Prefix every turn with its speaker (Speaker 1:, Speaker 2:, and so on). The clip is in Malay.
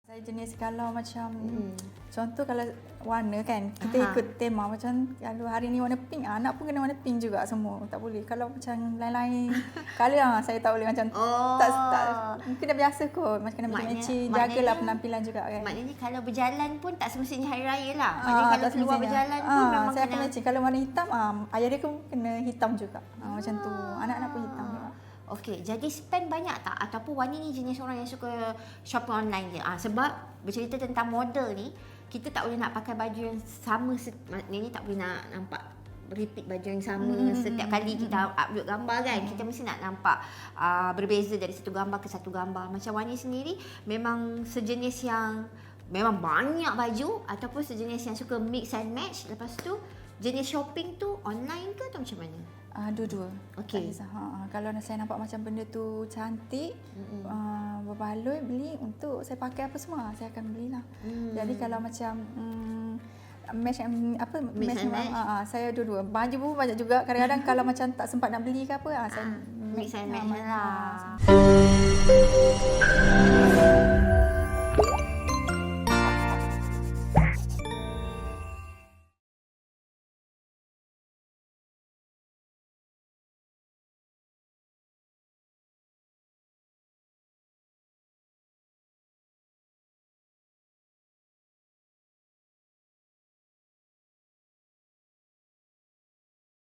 Speaker 1: Saya jenis kalau macam contoh kalau warna kan, kita ikut tema macam kalau hari ni warna pink, anak pun kena warna pink juga semua. Tak boleh. Kalau macam lain-lain color saya tak boleh macam tak mungkin dah biasa kot. Macam kena matching, jagalah penampilan juga kan.
Speaker 2: Maknanya kalau berjalan pun tak semestinya hari raya lah. Maknanya kalau keluar berjalan pun memang
Speaker 1: saya kena matching. Kalau warna hitam, ayah dia pun kena hitam juga. Macam tu. Anak-anak pun hitam juga.
Speaker 2: Okey, jadi spend banyak tak? Ataupun Wani ni jenis orang yang suka shopping online je? Sebab bercerita tentang model ni, kita tak boleh nak pakai baju yang sama. Maknanya tak boleh nak nampak repeat baju yang sama setiap kali kita upload gambar kan. Kita mesti nak nampak berbeza dari satu gambar ke satu gambar. Macam Wani sendiri memang sejenis yang memang banyak baju ataupun sejenis yang suka mix and match. Lepas tu jenis shopping tu online ke atau macam mana?
Speaker 1: Dua-dua.
Speaker 2: Okey.
Speaker 1: Kalau saya nampak macam benda tu cantik, berbaloi beli untuk saya pakai apa semua, saya akan belilah. Jadi kalau macam match saya dua-dua. Baju pun banyak juga. Kadang-kadang kalau macam tak sempat nak beli ke apa, saya
Speaker 2: mix and match lah.